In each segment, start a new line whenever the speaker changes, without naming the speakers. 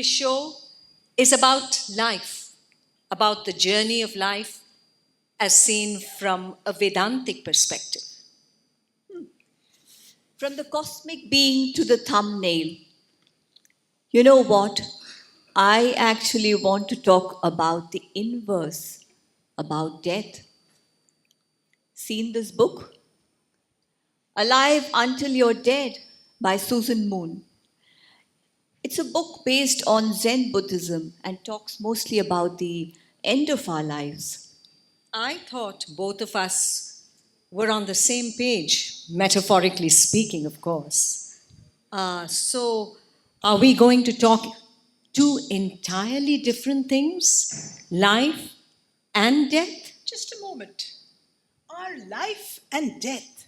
show is about life, about the journey of life as seen from a Vedantic perspective.
From the cosmic being to the thumbnail. You know what? I actually want to talk about the inverse, about death. Seen this book? Alive Until You're Dead by Susan Moon. It's a book based on Zen Buddhism and talks mostly about the end of our lives.
I thought both of us were on the same page, metaphorically speaking, of course. So, are we going to talk two entirely different things? Life and death?
Just a moment. Are life and death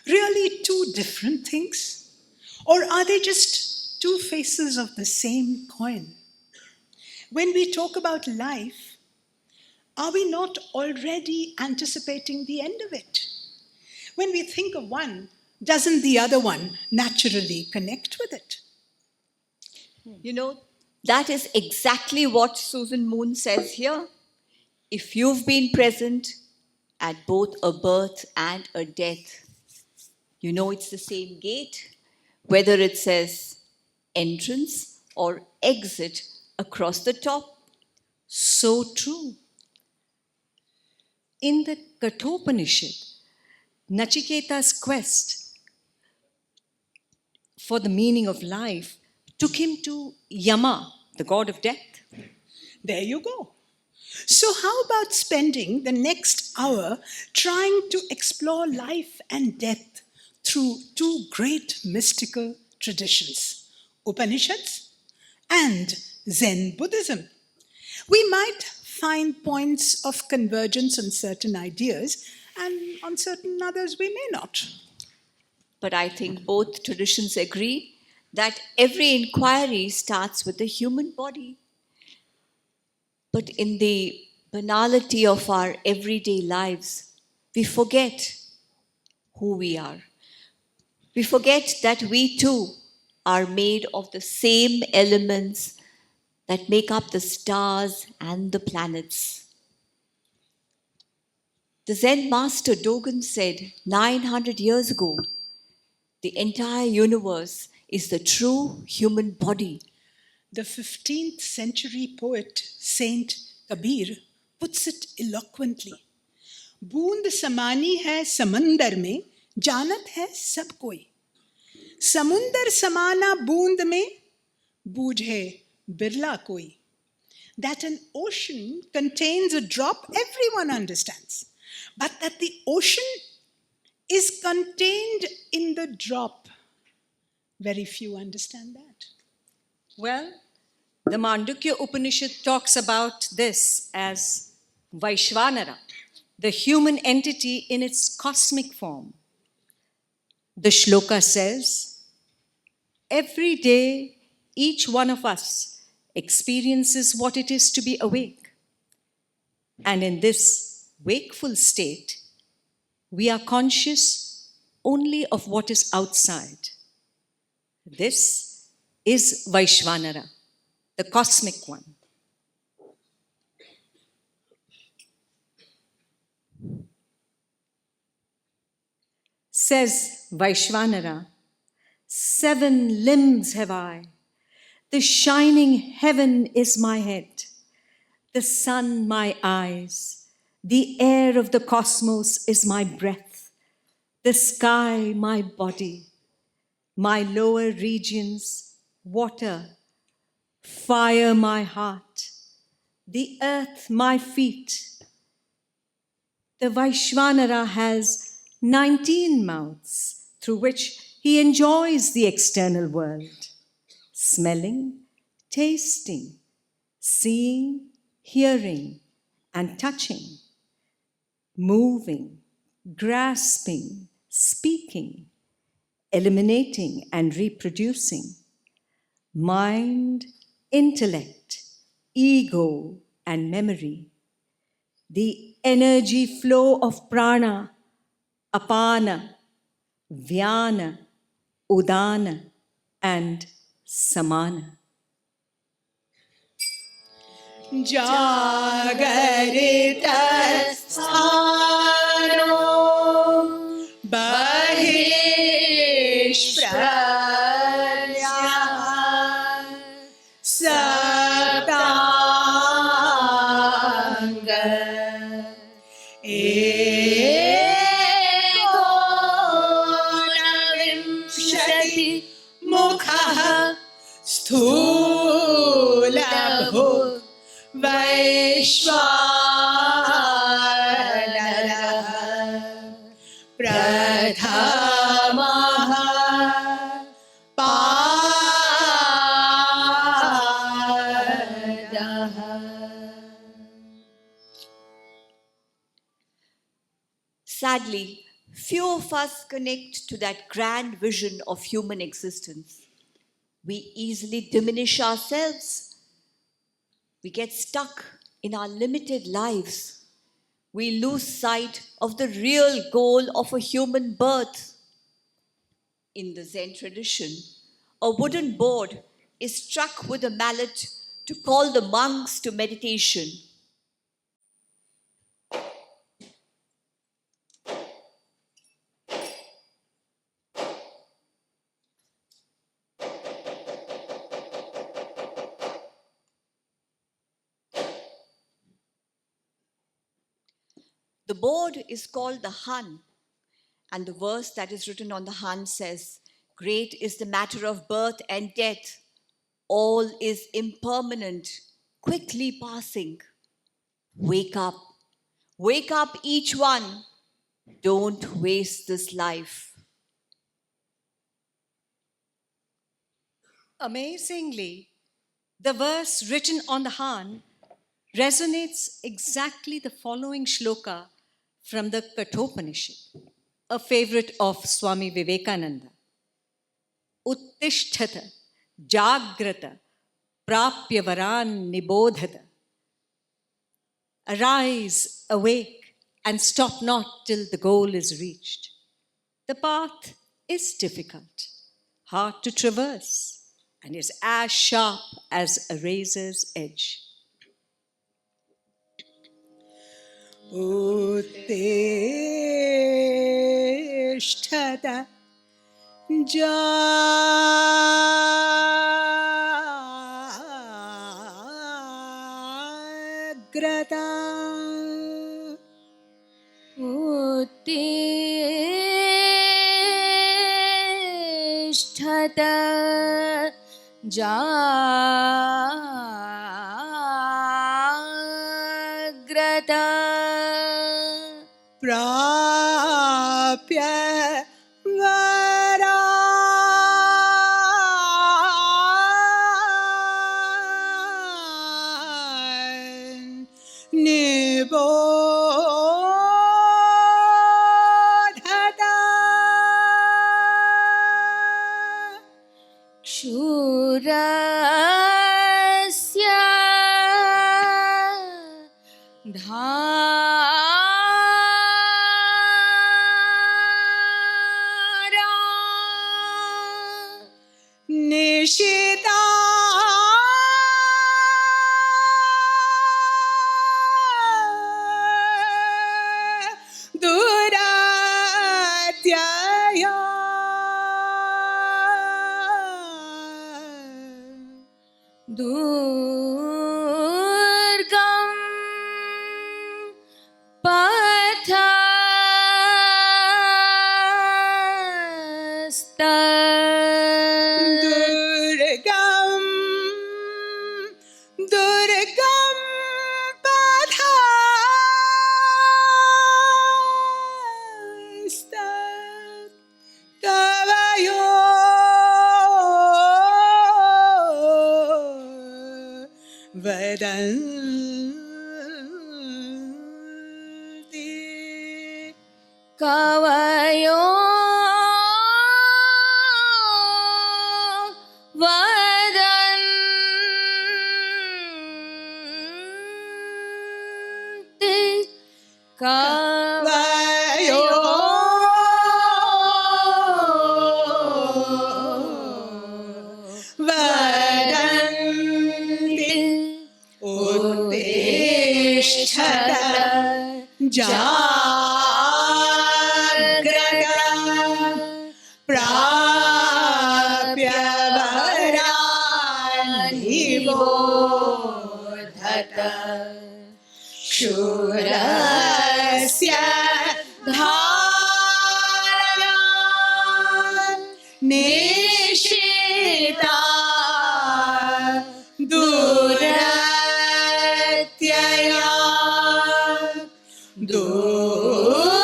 really two different things? Or are they just two faces of the same coin? When we talk about life, are we not already anticipating the end of it? When we think of one, doesn't the other one naturally connect with it?
You know, that is exactly what Susan Moon says here. If you've been present at both a birth and a death, you know it's the same gate, whether it says entrance or exit across the top.
So true. In the Kathopanishad, Nachiketa's quest for the meaning of life took him to Yama, the god of death.
There you go. So, how about spending the next hour trying to explore life and death through two great mystical traditions, Upanishads and Zen Buddhism? We might find points of convergence on certain ideas, and on certain others we may not.
But I think both traditions agree that every inquiry starts with the human body. But in the banality of our everyday lives, we forget who we are. We forget that we too are made of the same elements that make up the stars and the planets. The Zen master Dogen said 900 years ago, the entire universe is the true human body.
The 15th century poet Saint Kabir puts it eloquently. बूंद समानी है समंदर में, जानत है सब कोई. समुंदर समाना बूंद में, बूझे बिरला कोई. That an ocean contains a drop, everyone understands. But that the ocean is contained in the drop, very few understand that.
Well, the Mandukya Upanishad talks about this as Vaishvanara, the human entity in its cosmic form. The shloka says, every day each one of us experiences what it is to be awake. And in this wakeful state, we are conscious only of what is outside. This is Vaishvanara, the cosmic one. Says Vaishvanara, 7 limbs have I. The shining heaven is my head, the sun my eyes, the air of the cosmos is my breath, the sky my body, my lower regions, water, fire my heart, the earth my feet. The Vaishvanara has 19 mouths through which he enjoys the external world, smelling, tasting, seeing, hearing, and touching, moving, grasping, speaking, eliminating and reproducing, mind, intellect, ego, and memory, the energy flow of prana, apana, vyana, udana, and samana.
जागरितस्थानो बहिष्प्रज्ञः सप्ताङ्ग एकोनविंशति मुखः स्थूलभो वैश्वानरः प्रथमः पादः.
Sadly, few of us connect to that grand vision of human existence. We easily diminish ourselves. We get stuck in our limited lives. We lose sight of the real goal of a human birth. In the Zen tradition, a wooden board is struck with a mallet to call the monks to meditation. The board is called the Han, and the verse that is written on the Han says, "Great is the matter of birth and death. All is impermanent, quickly passing. Wake up, each one. Don't waste this life."
Amazingly, the verse written on the Han resonates exactly the following shloka from the Kathopanishad, a favorite of Swami Vivekananda. Uttishtata jagrata prapya varan nibodhata. Arise, awake, and stop not till the goal is reached. The path is difficult, hard to traverse, and is as sharp as a razor's edge.
उत्तिष्ठत जाग्रत
उत्तिष्ठत जाग्रत
प्राप्य वरान् निबोधत
क्षुरस्य धारा
निशिता दुरात्यया
दुर्गम पथस्त
दुर्गम पथस्त तवयो वदन्ति
कवयो वदन्ति
कवयो वदन्ति जाग्रत प्राप्य वरान्निबोधत शूरस्य धारणा निशिता दूरत्यया दूरं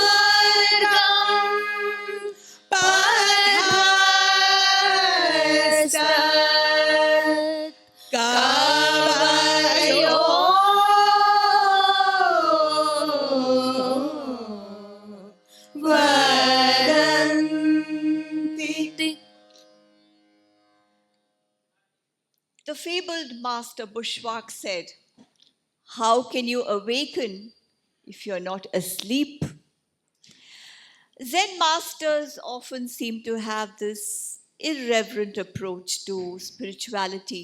पथस्थ कवयो वदन्ति.
The fabled master Bushwalk said, "How can you awaken if you're not asleep?" Zen masters often seem to have this irreverent approach to spirituality,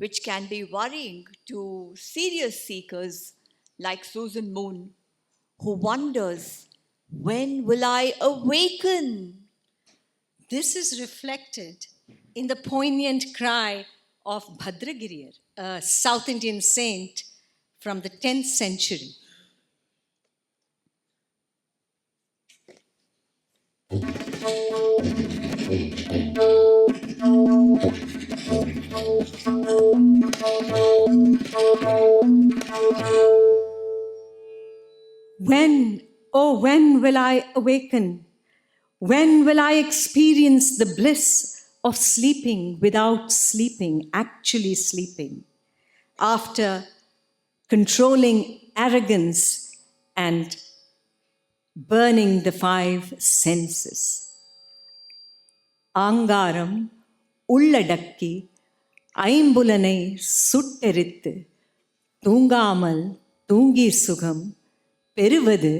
which can be worrying to serious seekers like Susan Moon, who wonders, when will I awaken?
This is reflected in the poignant cry of Bhadragiriyar, a South Indian saint from the 10th century. When, oh, when will I awaken? When will I experience the bliss of sleeping without sleeping, actually sleeping, after controlling arrogance and burning the 5 senses? ஆங்காரம் உள்ளடக்கி ஐம்புலனை சுட்டெரித்து தூங்காமல் தூங்கி சுகம் பெறுவது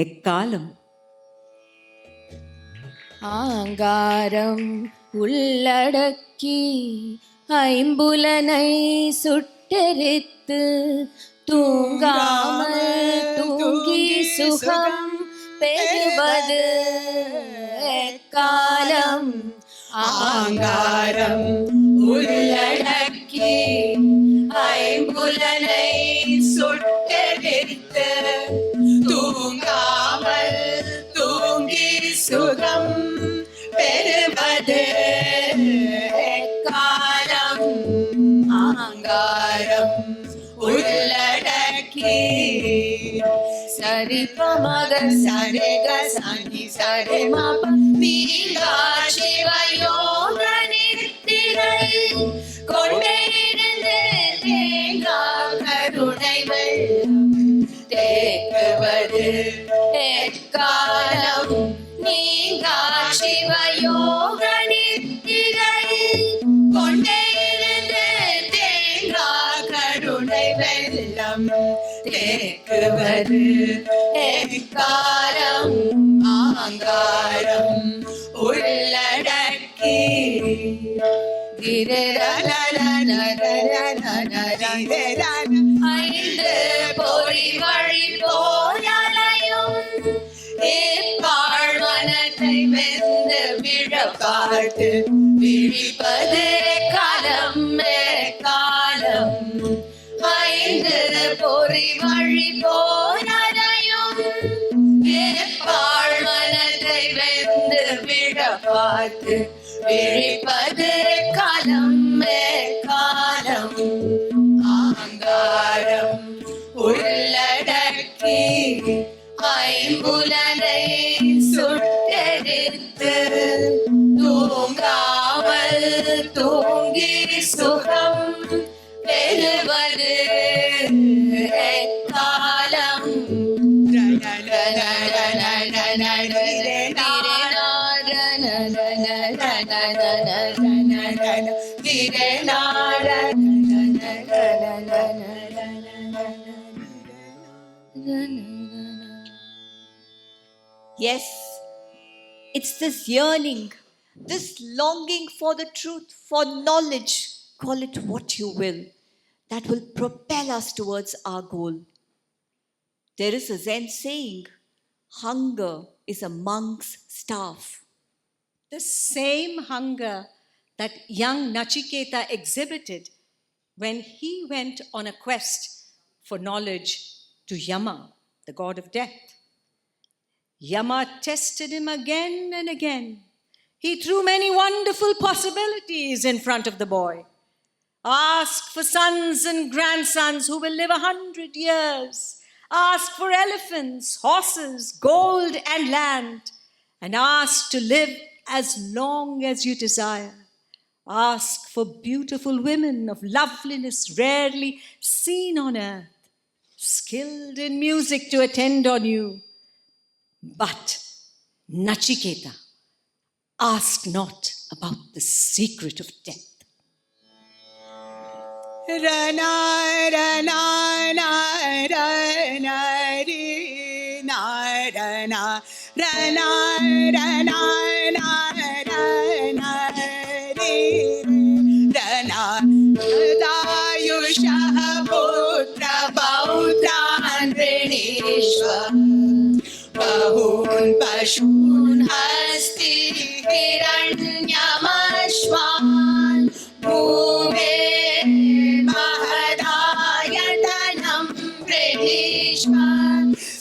எக்காலம்?
ஆங்காரம் உள்ளடக்கி ஐம்புலனை சுட்டெரித்து தூங்காமல் தூங்கி சுகம் பெறுவது எக்காலம்?
ஆங்காரம்
உள்ளடக்கி ஐம்புலனை சுட்டெரித்து தூங்காமல் தூங்கி சுகம் பெறுவது எக்காலம்? ஆங்காரம் உள்ளடக்கி சரிபமக சரிக சனி சரிமப நீங்கா சிவயோக நித்திரை கொண்டே இருந்து தேங்கா கருணை வெள்ளம் தேக்குவது எக்காலம்? நீங்கா சிவயோக நித்திரை கொண்டே இருந்து தேங்கா கருணை வெள்ளம் தேக்குவது எக்காலம்? ஆங்காரம் உள்ளடக்கி ஐந்து பொறி வழி போயலையும் ஏற்பாழ்வனத்தை வெந்து விழப்பாட்டு விழிப்பது காலம் காலம்? ஐந்து பொறி வழி போயலையும் ஏற்பாழ்வனத்தை வெந்து விழப்பாட்டு விழிப்பது காலம் காலம்? ஆங்காரம் உள்ளடக்கி ஐம்புலனை சுட்டெரித்து தூங்காமல் தூங்கி சுகம் பெறுவது எக்காலம்? Yes, it's this yearning, this longing for the truth, for knowledge, call it what you will, that will propel us towards our goal. There is a Zen saying, hunger is a monk's staff.
The same hunger that young Nachiketa exhibited when he went on a quest for knowledge to Yama, the god of death. Yama tested him again and again. He threw many wonderful possibilities in front of the boy. Ask for sons and grandsons who will live 100 years. Ask for elephants, horses, gold, and land. And ask to live as long as you desire. Ask for beautiful women of loveliness rarely seen on earth, skilled in music to attend on you. But, Nachiketa, ask not about the secret of death.
Rana, rana, na, rana, re, na, rana, rana, rana, na, rana, re, rana. Dayushah putra pautran vrinishva bahun pashun hasti hiranyamashvan bhume mahadayatanam vrinishva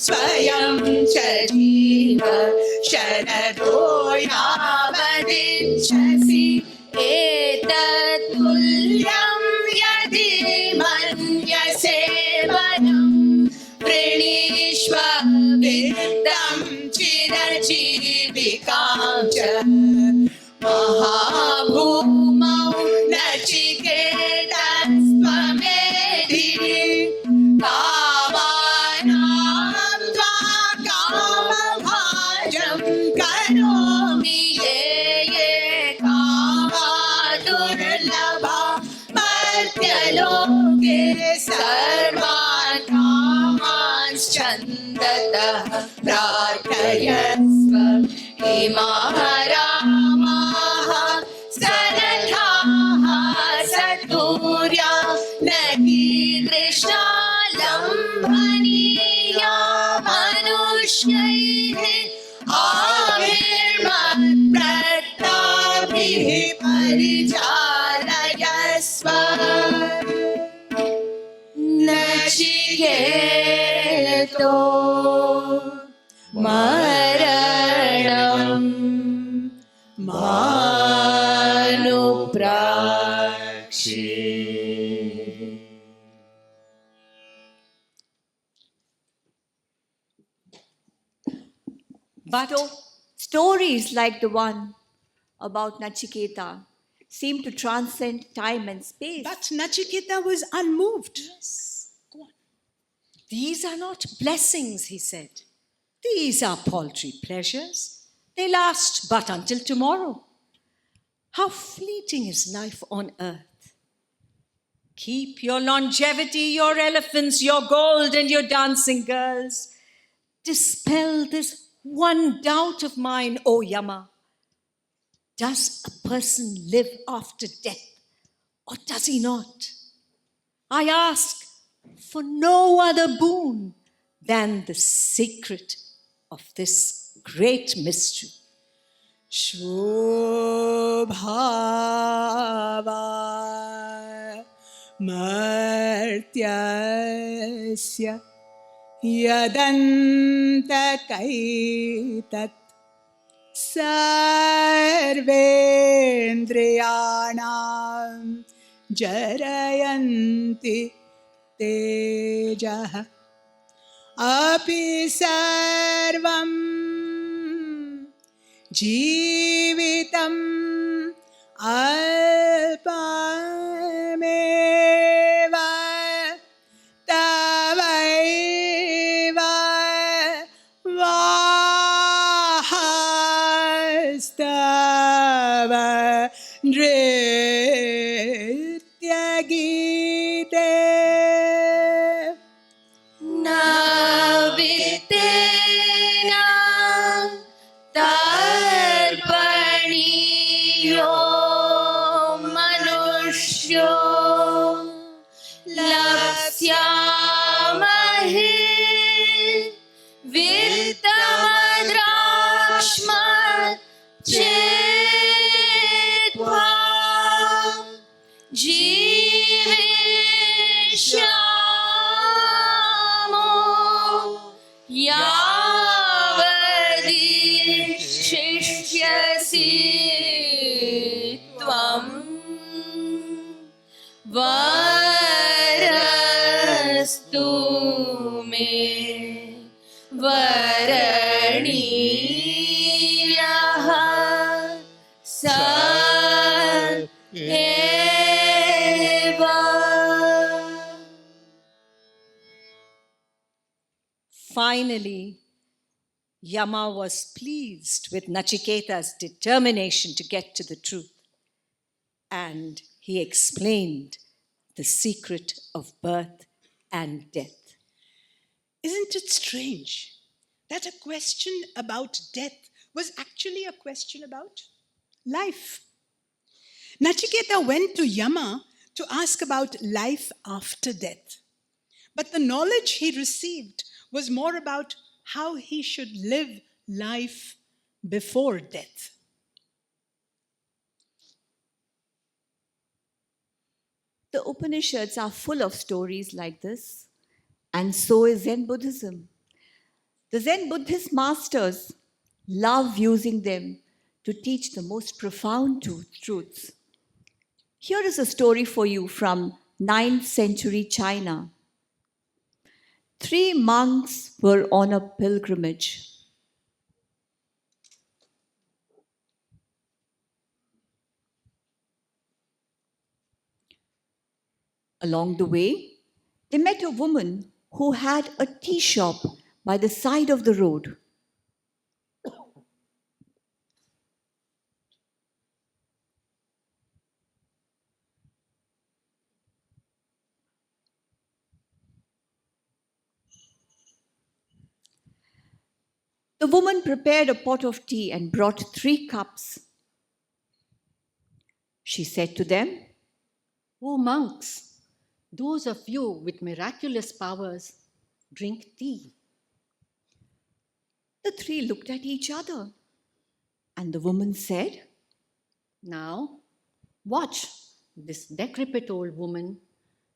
swayam chajiva sharado yavadinchasi etatulyam yadi manyase vanam vrinishva viddam chirajivikam cha mahabhumau nachiketastvamedi kamanam tva kamabhajam karomi ye ye kamadurlabha matyaloke sarvan kaman chandatah prarthayasva imaharamaha sarathaha saturya nahi drishnalambhaniya manushyaih avirmat pratabhih parichalayasva nachiketo maranam manuprakshe.
But
Stories like the one about Nachiketa seem to transcend time and space.
But Nachiketa was unmoved. Go on.
these are not blessings, he said. These are paltry pleasures. They last but until tomorrow. How fleeting is life on earth. Keep your longevity, your elephants, your gold, and your dancing girls. Dispel this one doubt of mine, O Yama. Does a person live after death, or does he not? I ask for no other boon than the secret of this great mystery.
Shobhava martyasya yadantakaitat sarvendriyanam jarayanti tejah api sarvam जीवितम् अल्पमेव तवैव वाहस्तव नृत्यगीते
नवितेन तर्पणीयो
finally, Yama was pleased with Nachiketa's determination to get to the truth, and he explained the secret of birth and death.
Isn't it strange that a question about death was actually a question about life? Nachiketa went to Yama to ask about life after death. But the knowledge he received was more about how he should live life before death.
The Upanishads are full of stories like this, and so is Zen Buddhism. The Zen Buddhist masters love using them to teach the most profound truths. Here is a story for you from 9th century China. 3 monks were on a pilgrimage. Along the way, they met a woman who had a tea shop by the side of the road. The woman prepared a pot of tea and brought 3 cups. She said to them,
O monks, those of you with miraculous powers, drink tea.
The 3 looked at each other, and the woman said,
Now, watch this decrepit old woman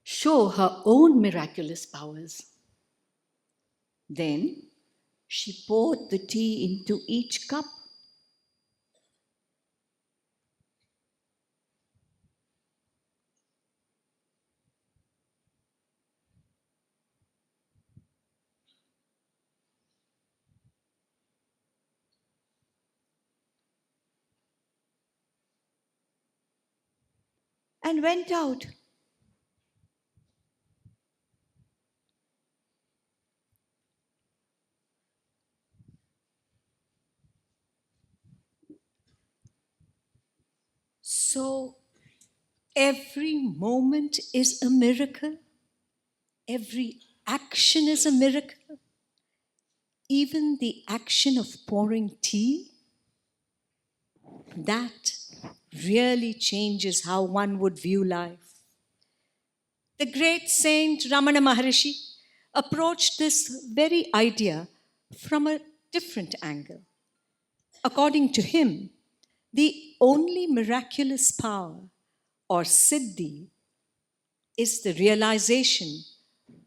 show her own miraculous powers.
Then she poured the tea into each cup. And went out.
So, every moment is a miracle. Every action is a miracle. Even the action of pouring tea. That really changes how one would view life. The great saint Ramana Maharishi approached this very idea from a different angle. According to him, the only miraculous power or siddhi is the realization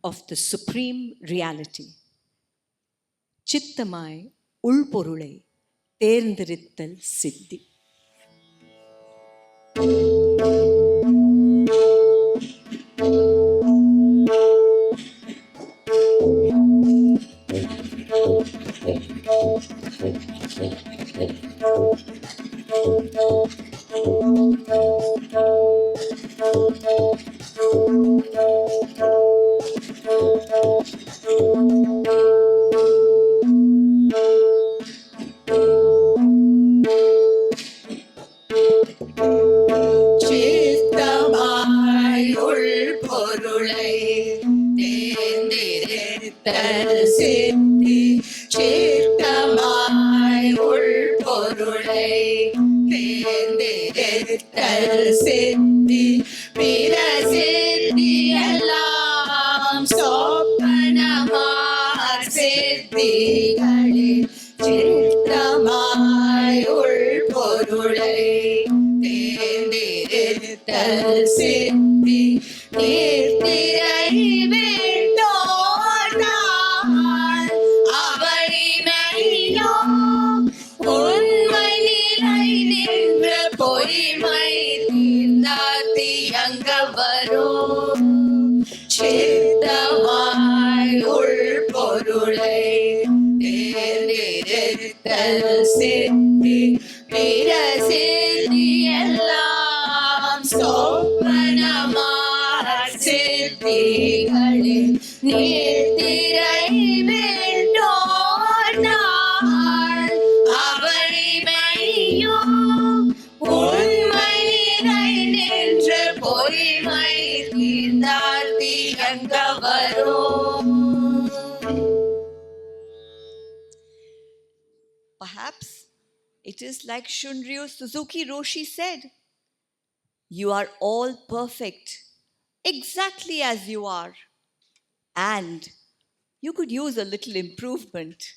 of the supreme reality. Chittamai ulporulai தேர்ந்தெடுத்தல் சித்தி.
நீர்த்திரை வேண்டும்
perhaps it is like Shunryu Suzuki Roshi said, you are all perfect, exactly as you are, and you could use a little improvement.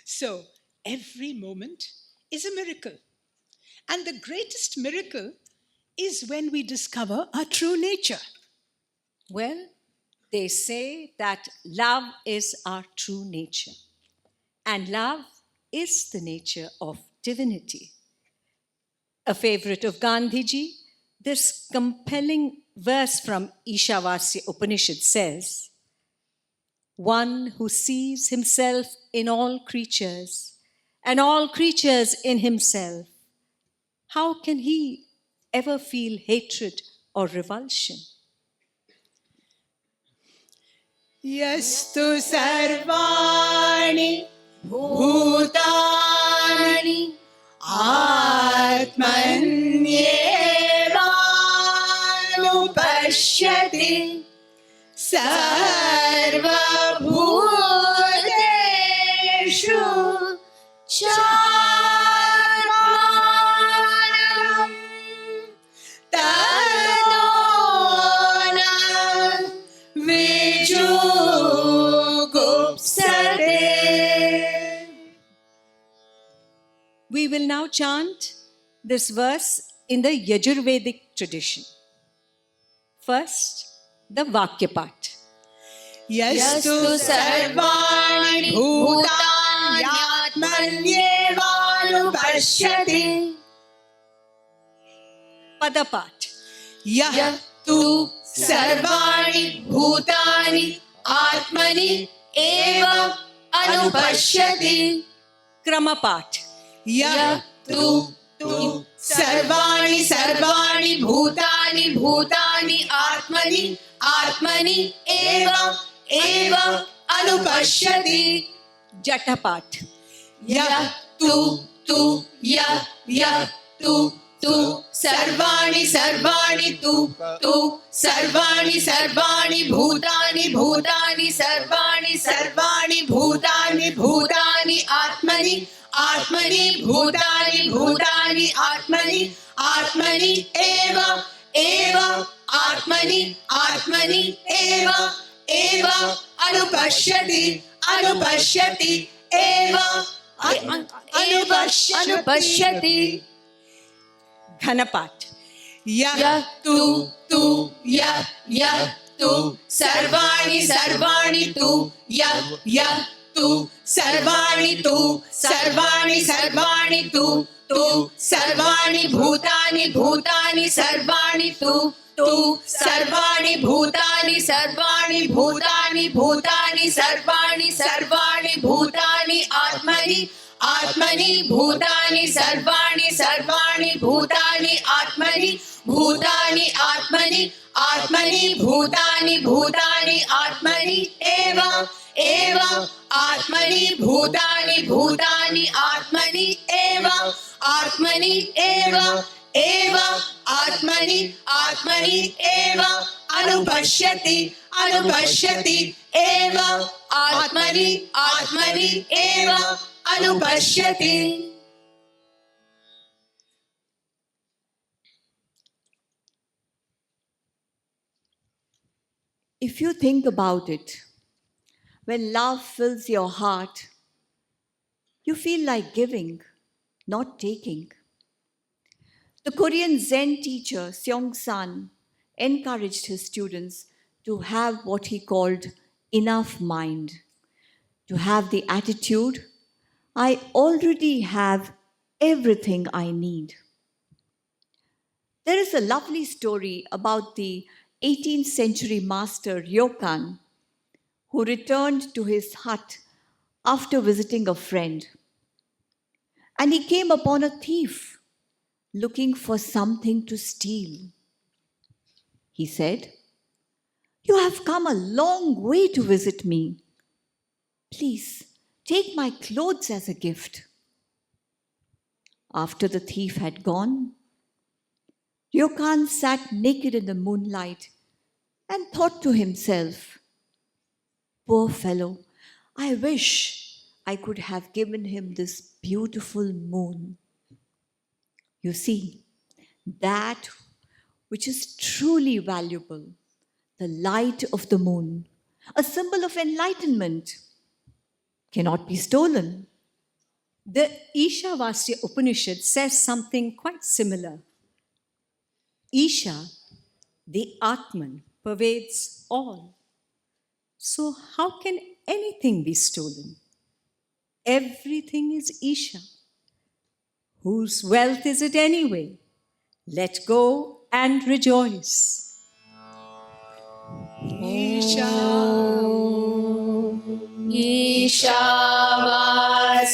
So every moment is a miracle. And the greatest miracle is when we discover our true nature.
Well, they say that love is our true nature, and love is the nature of divinity. A favorite of Gandhiji, this compelling verse from Ishavasya Upanishad says, one who sees himself in all creatures and all creatures in himself, how can he ever feel hatred or revulsion?
Yastu sarvani bhutani atmanyevanupashyati sarvabhuteshu charmanam tato na vijugupsate.
We will now chant this verse in the Yajurvedic tradition. First, the Vakyapat.
Yastu sarvani bhutanyaatmanyevanupashyati
Padapat.
Yatu sarvani bhutani atmani eva anupashyati
Kramapat.
Yatu sarvani bhutani atmani eva anupashyati
Jatapat.
Yatu sarvani bhutani atmani eva anupashyati eva anupashyati
Ghanapat.
Yatu sarvani bhutani atmani eva anupashyati eva atmani eva anupashyati.
If you think about it, when love fills your heart, you feel like giving, not taking. The Korean Zen teacher Seong San encouraged his students to have what he called enough mind, to have the attitude, I already have everything I need. There is a lovely story about the 18th century master Ryokan, who returned to his hut after visiting a friend. And he came upon a thief looking for something to steal. He said, "You have come a long way to visit me. Please take my clothes as a gift." After the thief had gone, Ryokan sat naked in the moonlight and thought to himself, "Poor fellow, I wish I could have given him this beautiful moon. You see, that which is truly valuable, the light of the moon, a symbol of enlightenment, cannot be stolen.
The Ishavasya Upanishad says something quite similar. Isha, the Atman, pervades all. So, how can anything be stolen? Everything is Isha. Whose wealth is it anyway? Let go and rejoice.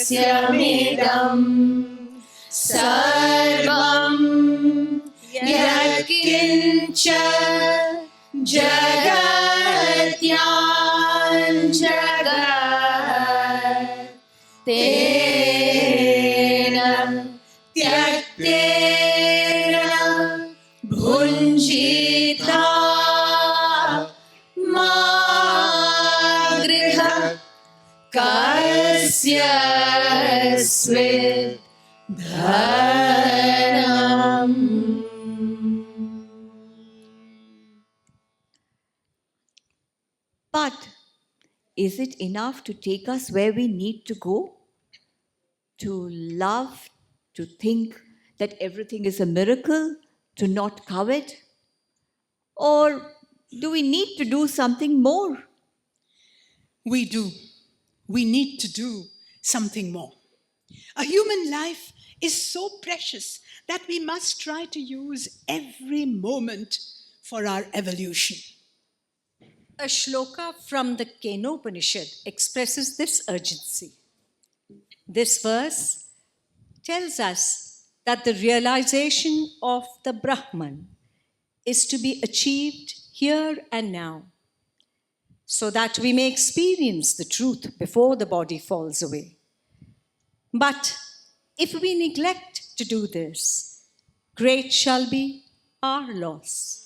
ईशावास्यमिदं सर्वं यत्किञ्च जगत्यां जगत् तेन त्यक्तेन भुञ्जिता मा गृह कस्य स्वित् धनम्.
But is it enough to take us where we need to go? To love, to think that everything is a miracle, to not covet? Or do we need to do something more?
We do. We need to do something more. A human life is so precious that we must try to use every moment for our evolution.
A shloka from the Kenopanishad expresses this urgency. This verse tells us that the realization of the Brahman is to be achieved here and now, so that we may experience the truth before the body falls away. But if we neglect to do this, great shall be our loss.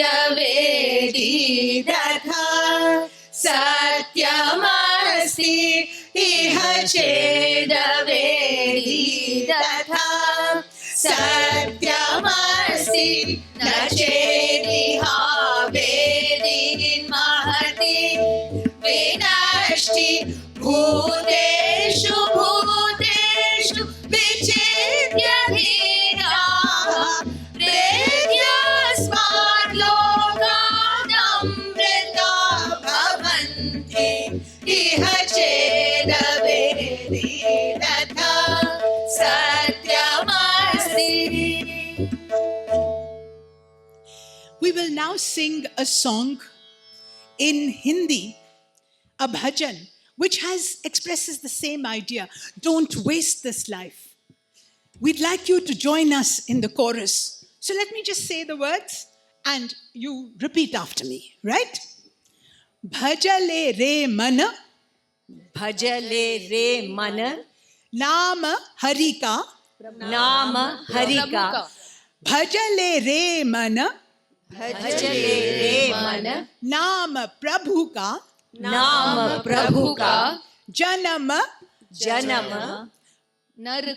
चेदवेदी तथा सत्यमस्ति इह चेदवेदी तथा सत्यमस्ति न चेदिहा वेदिन्महति विनष्टि भूतेषु भूतेषु विचित्यधीनाः प्रेत्यास्मात् लोकादमृता भवन्ति इह चेदवेदी तथा सत्यमस्ति.
We will now sing a song in Hindi, a bhajan, which expresses the same idea. Don't waste this life. We'd like you to join us in the chorus. So let me just say the words and you repeat after me, right? Bhajale re mana,
Bhajale re mana,
nama harika.
nama harika.
Bhajale re mana,
Bhajale re mana,
nama prabhu ka.
nama prabhu ka.
Janam
Janam
नर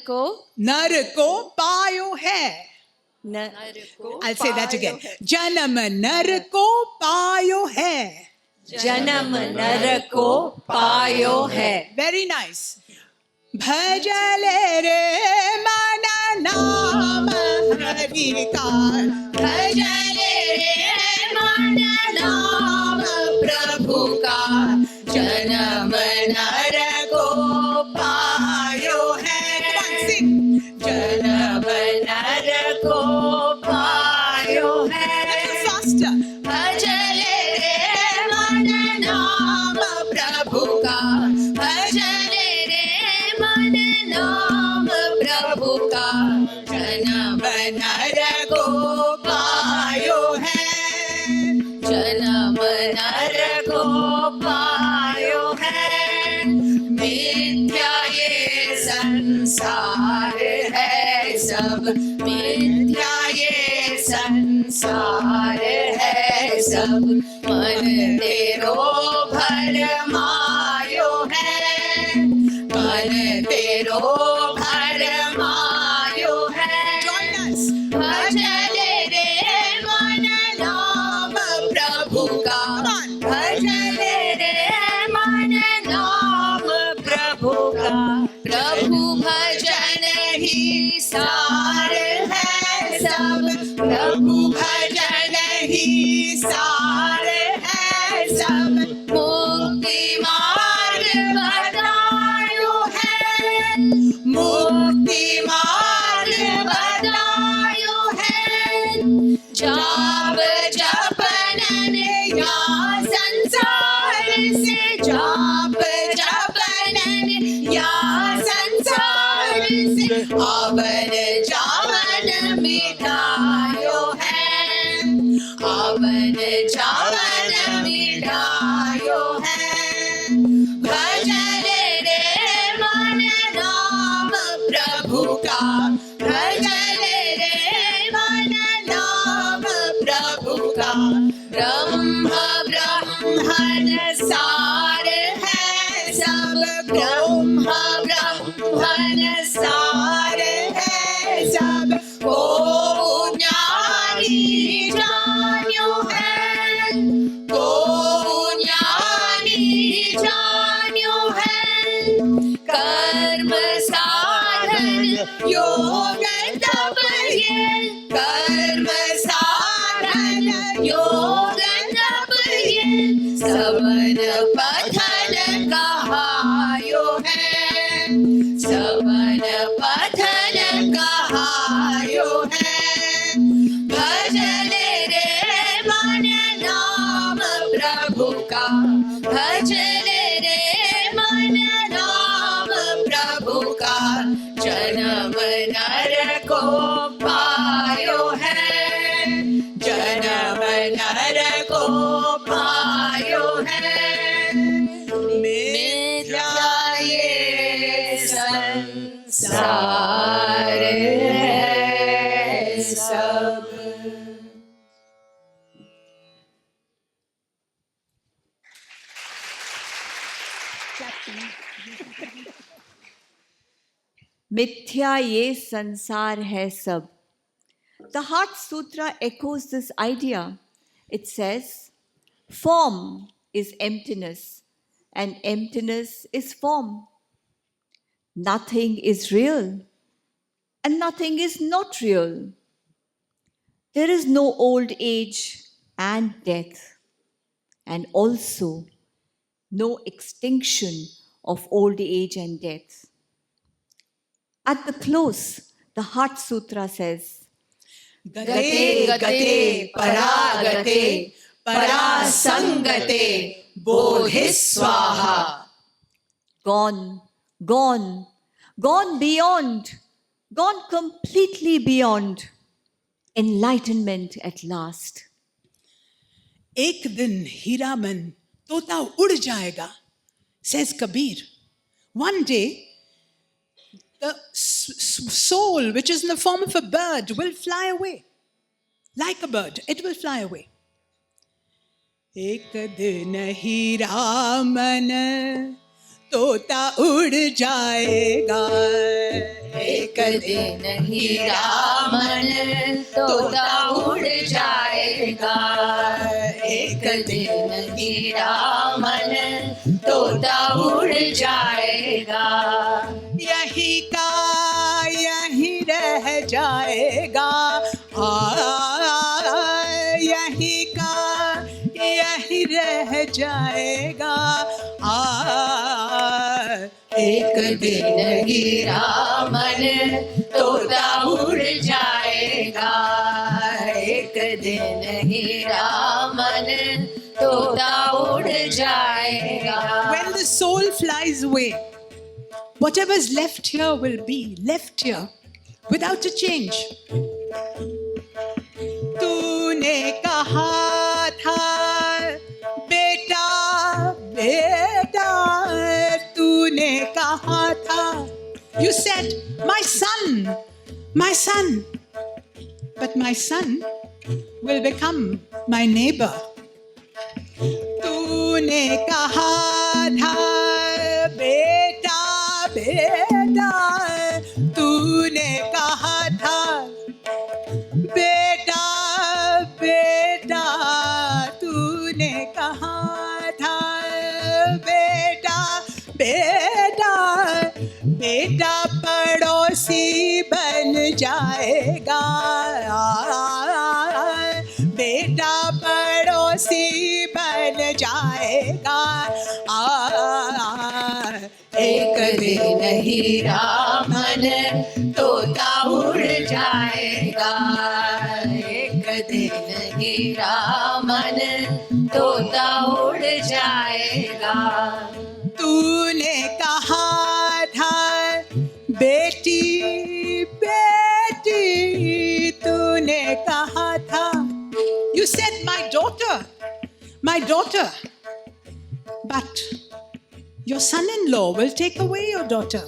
को
payo hai. I'll say that again. Janam nar ko payo hai.
Janam nar ko payo hai.
Very nice. Bhajale re mana naam hari ka.
भजले रे मन नाम प्रभु का जन्म नर को पायो है जन्म नर को पायो है
Faster.
भजले रे मन नाम प्रभु का भजले रे मन नाम है सब, मिथ्या ये संसार है सब, मन तेरो भरमायो है, मन तेरो भरमायो है। भजन रे मन नाम प्रभु का, भजन रे मन नाम प्रभु का, प्रभु भजन ही सार है सब, प्रभु भजन ही सार है सब, मुक्ति मार्ग बतायो है, मुक्ति मार्ग बतायो है, जाप जपनन या संसार से, जाप जपनन या संसार से, आवन जावन मिटायो है, आवन जावन मिटायो है। भजन रे मन नाम प्रभु का, भजन रे मन नाम प्रभु का, ब्रह्म ब्रह्मन सार है सब, ब्रह्म ब्रह्मन सार है सब, को ज्ञानी जान्यो है, को ज्ञानी जान्यो है, कर्म साधन योग तप ये, कर्म साधन योग तप ये, सबन पथन कहायो है, सबन पथन कहायो है। भजन रे मन नाम प्रभु का, भजन रे मन नाम प्रभु का, जन्म नर को पायो है, जन्म नर को पायो है, मिथ्या ये संसार है सब।
मिथ्या ये संसार है सब. The Heart Sutra echoes this idea. It says, form is emptiness and emptiness is form. Nothing is real and nothing is not real. There is no old age and death, and also no extinction of old age and death. At the close, the Heart Sutra says,
गते गते परागते परासंगते बोधि स्वाहा.
gone, gone, gone beyond, gone completely beyond. Enlightenment at last.
एक दिन हीरा मन तोता उड़ जाएगा, says Kabir. One day, the soul, which is in the form of a bird, will fly away. Like a bird, it will fly away. एक दिन हीरा मन तोता उड़ जाएगा,
एक दिन हीरा मन तोता उड़ जाएगा, एक दिन हीरा मन तोता उड़ जाएगा,
यही का यही रह जाएगा, यही का यही रह जाएगा.
एक दिन हीरा मन तोता उड़ जाएगा, एक दिन हीरा मन तोता उड़ जाएगा.
When the soul flies away, whatever is left here will be left here without a change. तूने कहा था बेटा बेटा, तूने कहा था. You said, my son. But my son will become my neighbor. तूने कहा था बेटा बेटा, तूने कहा था बेटा बेटा, तूने कहा था बेटा बेटा, बेटा पड़ोसी बन जाएगा, बेटा पड़ोसी बन जाएगा।
एक दिन हीरा मन तोता उड़ जाएगा, एक दिन हीरा मन तोता उड़ जाएगा।
तूने कहा था बेटी बेटी, तूने कहा था, you said my daughter, but your son-in-law will take away your daughter.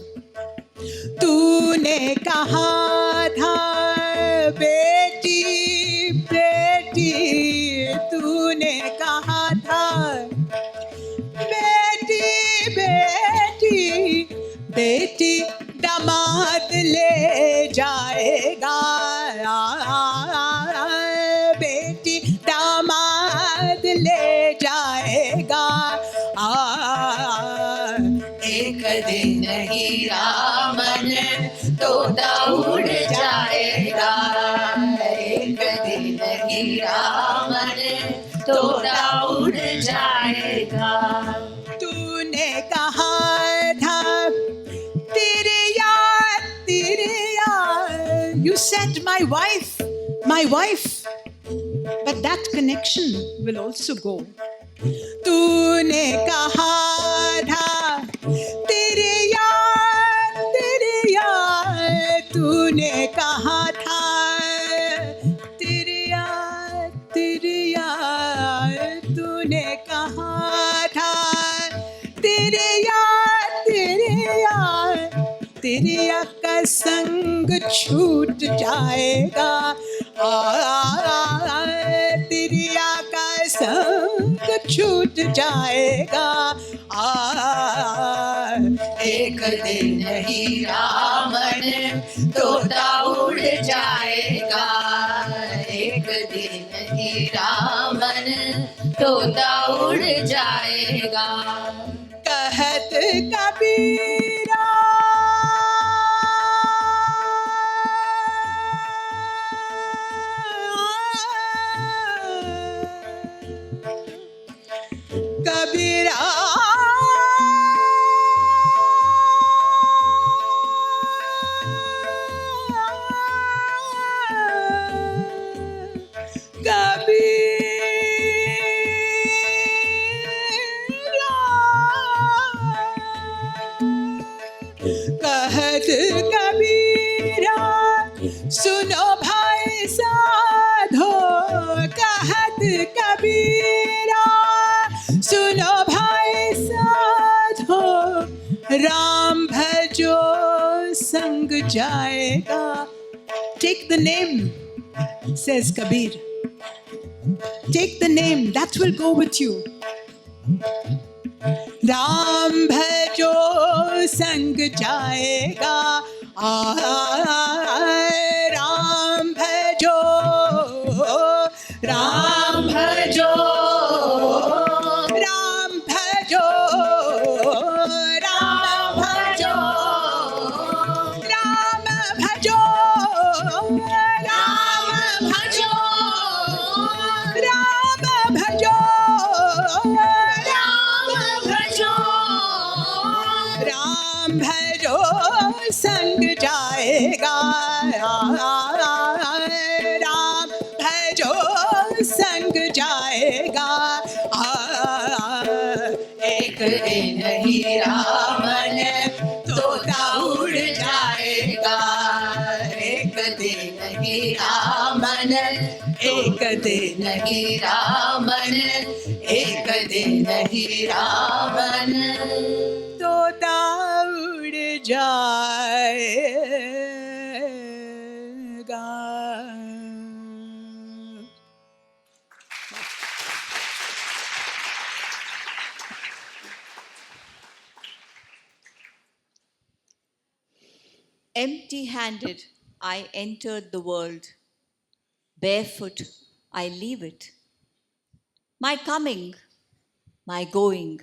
तूने कहा था बेटी बेटी, तूने कहा था बेटी बेटी, बेटी दामाद ले जाएगा, बेटी दामाद ले जाएगा।
एक दिन हीरा मन तोता उड़ जाएगा, एक दिन हीरा मन तोता उड़ जाएगा।
तूने कहा था तेरे यार, you said my wife, but that connection will also go. तूने कहा था तेरे यार, तूने कहा था तेरे यार, तूने कहा था तेरे यार का संग छूट जाएगा, तिरिया का संग छूट जाएगा।
एक दिन हीरा मन तोता उड़ जाएगा, एक दिन हीरा मन तोता उड़ जाएगा।
कहत कबीरा कबीरा कहत कबीरा सुनो भाई साधो, कहत कबीरा सुनो भाई साधो, राम भजो संग जाएगा। Take the name, says Kabir. Take the name, that will go with you. Ram भजो संग जाएगा, राम भजो, राम भजो, राम भजो, राम भजो, राम भजो, राम भजो, राम भजो, राम भजो संग जाएगा, राम भजो संग जाएगा।
एक दिन हीरा मन तोता उड़ जाएगा, एक दिन हीरा मन, एक दिन हीरा मन, एक दिन हीरा मन
तोता उड़ जाए।
Empty handed, I entered the world. Barefoot, I leave it. My coming, my going,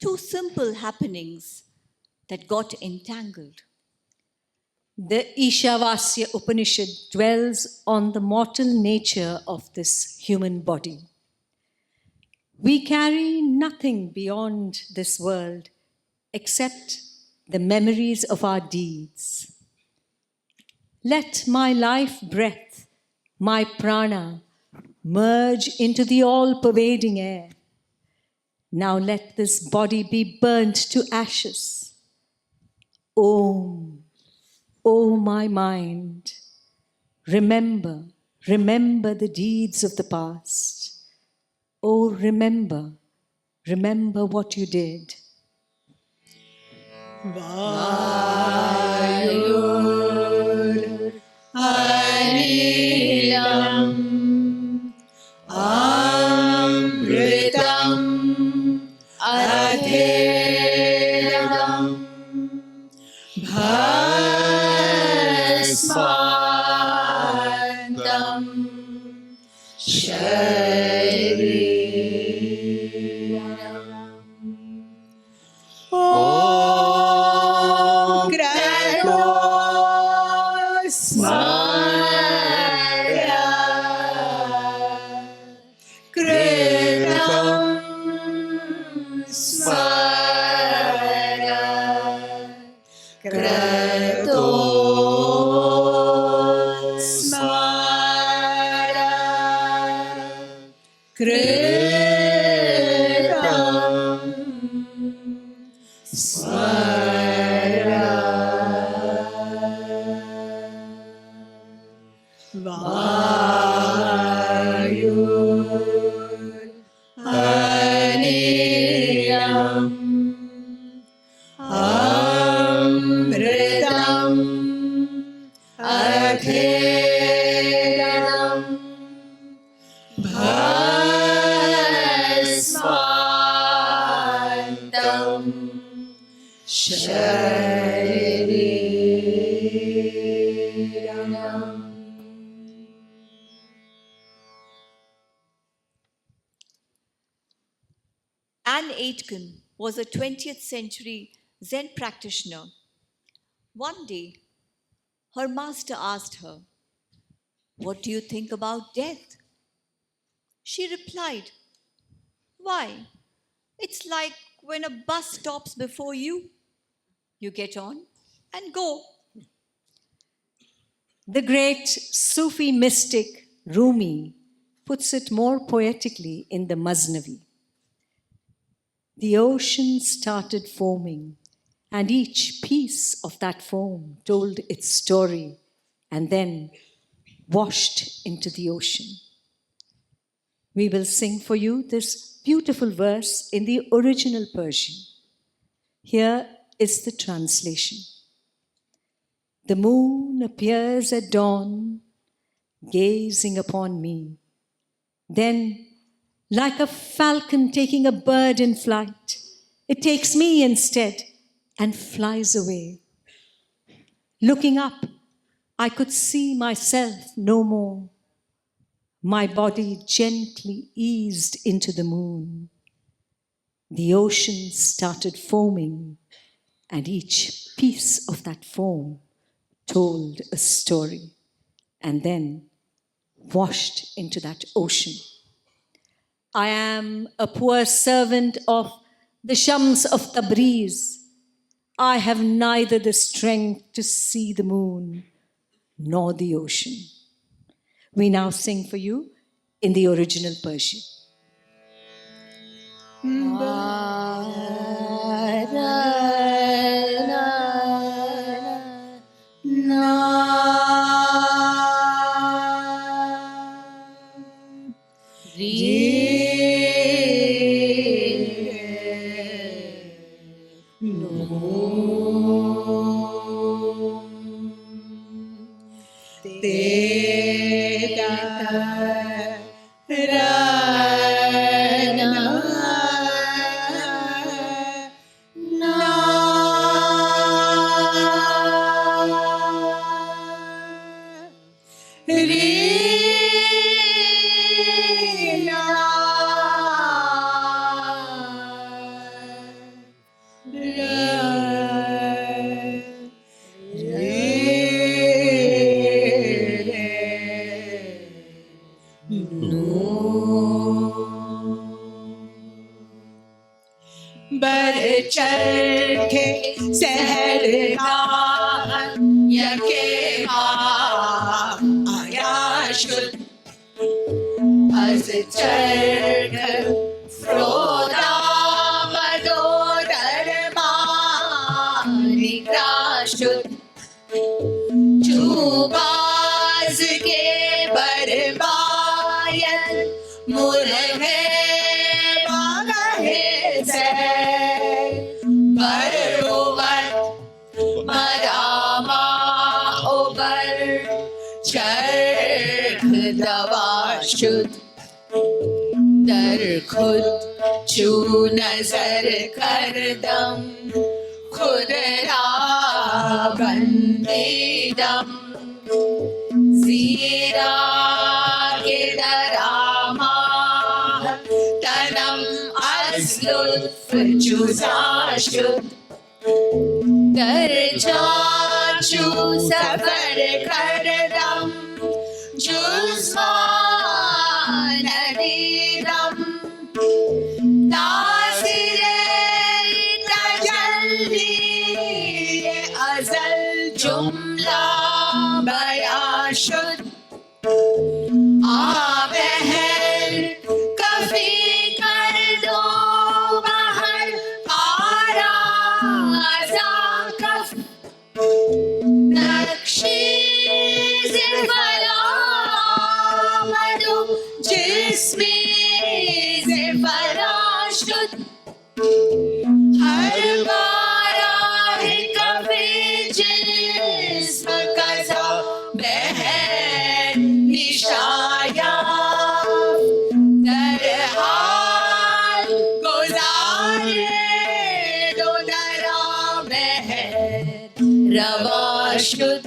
two simple happenings that got entangled.
The Ishavasya Upanishad dwells on the mortal nature of this human body. We carry nothing beyond this world except the memories of our deeds. Let my life breath, my prana, merge into the all-pervading air. Now let this body be burnt to ashes. Om, O my mind, remember the deeds of the past. Oh, remember what you did.
Anne Aitken was a 20th century Zen practitioner. One day, her master asked her, "What do you think about death?" She replied, "Why, it's like when a bus stops before you. You get on and go."
The great Sufi mystic Rumi puts it more poetically in the Masnavi. The ocean started foaming, and each piece of that foam told its story and then washed into the ocean. We will sing for you this beautiful verse in the original Persian. Here is the translation. The moon appears at dawn, gazing upon me. Then, like a falcon taking a bird in flight, it takes me instead and flies away. Looking up, I could see myself no more. My body gently eased into the moon. The ocean started foaming, and each piece of that foam told a story and then washed into that ocean. I am a poor servant of the Shams of Tabriz. I have neither the strength to see the moon nor the ocean. We now sing for you in the original Persian.
बर चढ़ के सहरगाह यके आया शुद्ध अस चढ़ फ्रोदा मदोदर निकला शुद्ध चूबाज के बरबायन मुरहे बागहे से बरोबर मरामा ओबर चरख दवा शुद्ध दर खुद चू नजर कर दम खुद रा बंदे दम जीरा के दरामा तनम अज़लुत्फ जुज़ा शुद्ध दर जाचू सफर कर दम जुज़्मान दीदम तासिरे तजल्ली अज़ल जुमला बया शुद्ध आबहर कफी कर दो बहर आरा आजा कफ नक्शी ज़िफ़ला मधु जिस्मी ज़िफ़ला शुद्ध हर बारा है कफी जिस्म कज़ा बहर निशाया दर हाल गुजारे दो दरा बहर रवा शुद्ध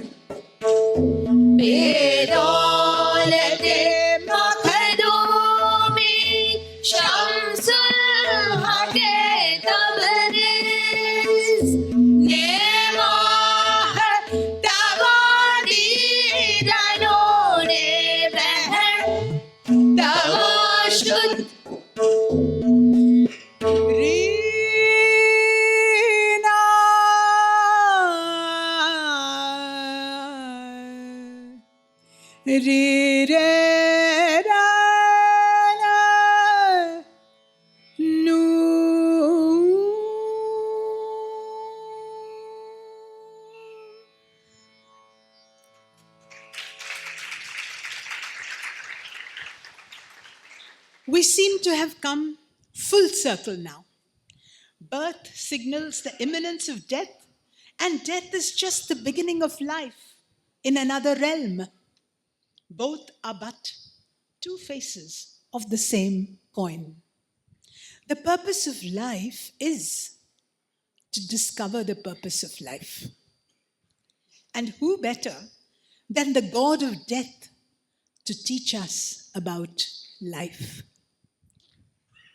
बेदौलते मखदूमी शम्सुल हक़े तबरीज़ नेमाह तवादी दनोरे बहर तवा शुद्ध
रीना री रे रा ना नू We seem to have come full circle now. Birth signals the imminence of death, and death is just the beginning of life in another realm. Both are but two faces of the same coin. The purpose of life is to discover the purpose of life. And who better than the God of death to teach us about life?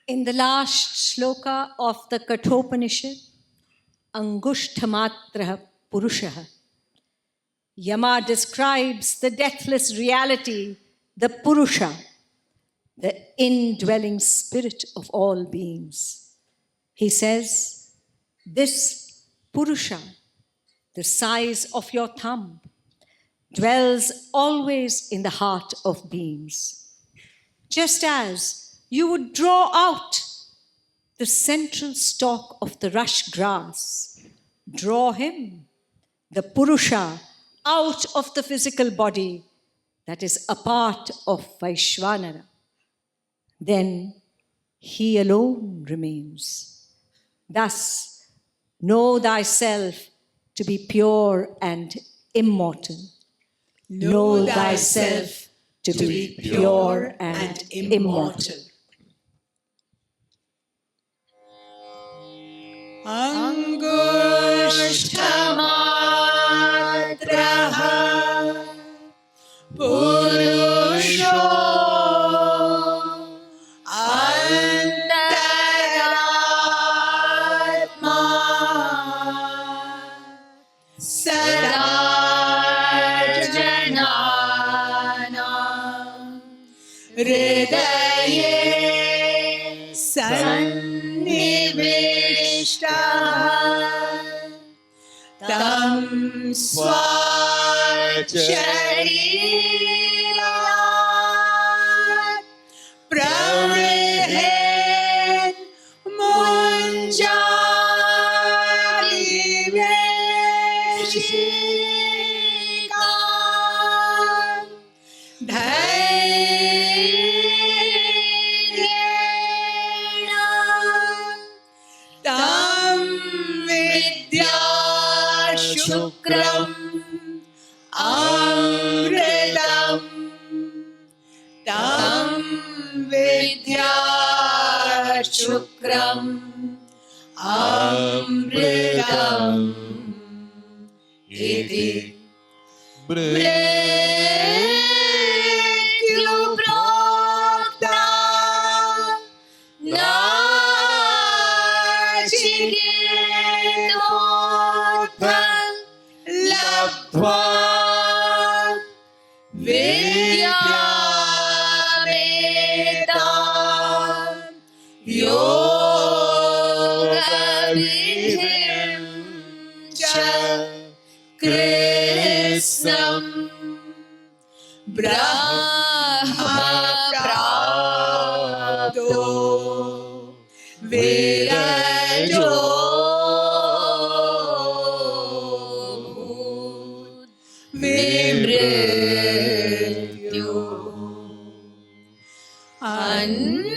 In the last shloka of the Kathopanishad, Angushthamatraha Purushaha, Yama describes the deathless reality, the Purusha, the indwelling spirit of all beings. He says, this Purusha, the size of your thumb, dwells always in the heart of beings. Just as you would draw out the central stalk of the rush grass, draw him, the Purusha, out of the physical body that is a part of Vaishvanara. Then he alone remains. Thus, know thyself to be pure and immortal. Know thyself to be pure and immortal.
Angushthamatraha हृदये सन्निविष्टः तं स्वशरीरात् प्रवृहेन् मुञ्जादिवेशिकाम् धैर्येण तं विद्याशुक्रम् अमृतम् तं विद्याशुक्रम् अमृतम् इति मृत्युप्रोक्ता नाचिकेतोऽथ लब्ध्वा विद्यामेतां योगविधिं च कृत्स्नम् ब्रह्मप्राप्तो विरजो विमृत्युः